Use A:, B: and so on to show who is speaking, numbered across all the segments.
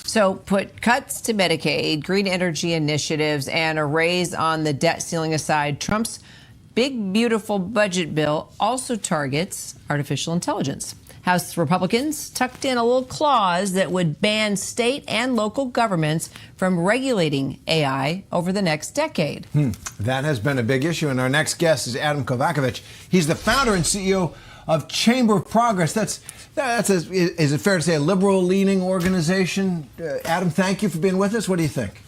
A: So put cuts to Medicaid, green energy initiatives, and a raise on the debt ceiling aside, Trump's big, beautiful budget bill also targets artificial intelligence. House Republicans tucked in a little clause that would ban state and local governments from regulating AI over the next decade.
B: That has been a big issue. And our next guest is Adam Kovacevich. He's the founder and CEO of Chamber of Progress. Is it fair to say, a liberal-leaning organization? Adam, thank you for being with us. What do you think?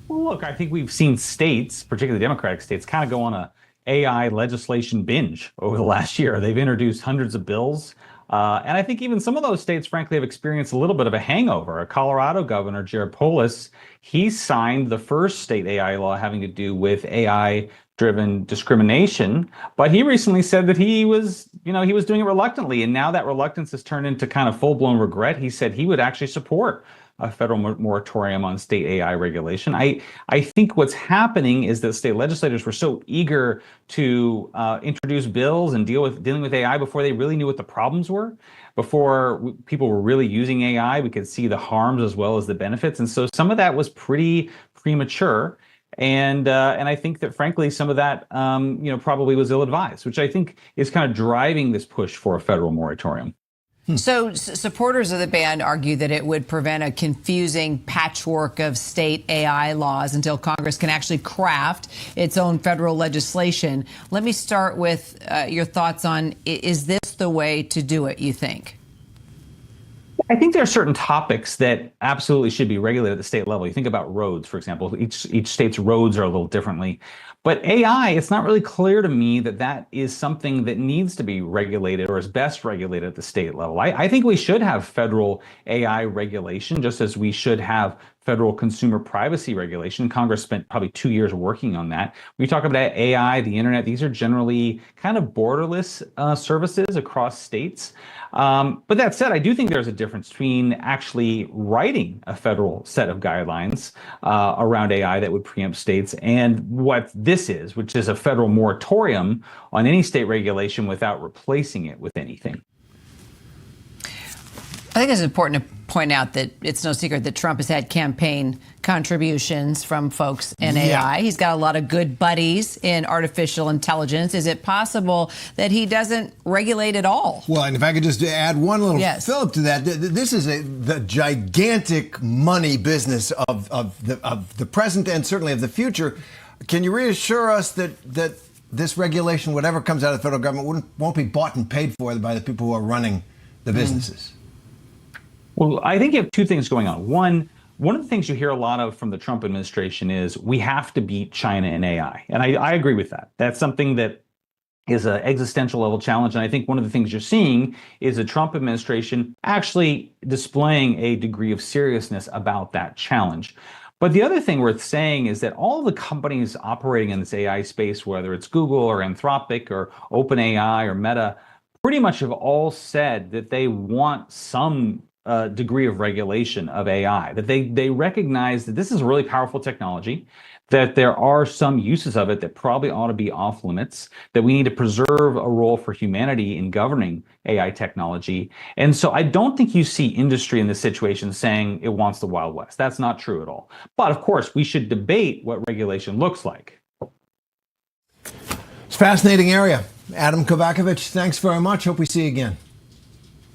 C: Well, look, I think we've seen states, particularly Democratic states, kind of go on a AI legislation binge over the last year. They've introduced hundreds of bills. And I think even some of those states, frankly, have experienced a little bit of a hangover. A Colorado governor, Jared Polis, he signed the first state AI law having to do with AI-driven discrimination. But he recently said that he was doing it reluctantly. And now that reluctance has turned into kind of full-blown regret. He said he would actually support a federal moratorium on state AI regulation. I think what's happening is that state legislators were so eager to introduce bills and dealing with AI before they really knew what the problems were. Before people were really using AI, we could see the harms as well as the benefits. And so some of that was pretty premature. And I think that, frankly, some of that, probably was ill-advised, which I think is kind of driving this push for a federal moratorium.
A: So supporters of the ban argue that it would prevent a confusing patchwork of state AI laws until Congress can actually craft its own federal legislation. Let me start with your thoughts on, is this the way to do it, you think?
C: I think there are certain topics that absolutely should be regulated at the state level. You think about roads, for example. Each state's roads are a little differently. But AI, it's not really clear to me that that is something that needs to be regulated or is best regulated at the state level. I think we should have federal AI regulation, just as we should have federal consumer privacy regulation. Congress spent probably 2 years working on that. When you talk about AI, the internet, these are generally kind of borderless services across states. But that said, I do think there's a difference between actually writing a federal set of guidelines around AI that would preempt states and what this is, which is a federal moratorium on any state regulation without replacing it with anything.
A: I think it's important to point out that it's no secret that Trump has had campaign contributions from folks in AI. He's got a lot of good buddies in artificial intelligence. Is it possible that he doesn't regulate at all?
B: Well, and if I could just add one little fillip to that, this is the gigantic money business of the present and certainly of the future. Can you reassure us that this regulation, whatever comes out of the federal government, won't be bought and paid for by the people who are running the businesses?
C: Well, I think you have two things going on. One of the things you hear a lot of from the Trump administration is we have to beat China in AI. And I agree with that. That's something that is an existential level challenge. And I think one of the things you're seeing is the Trump administration actually displaying a degree of seriousness about that challenge. But the other thing worth saying is that all the companies operating in this AI space, whether it's Google or Anthropic or OpenAI or Meta, pretty much have all said that they want some degree of regulation of AI, that they recognize that this is a really powerful technology, that there are some uses of it that probably ought to be off limits, that we need to preserve a role for humanity in governing AI technology. And so I don't think you see industry in this situation saying it wants the Wild West. That's not true at all. But of course, we should debate what regulation looks like.
B: It's a fascinating area. Adam Kovacevich, thanks very much. Hope we see you again.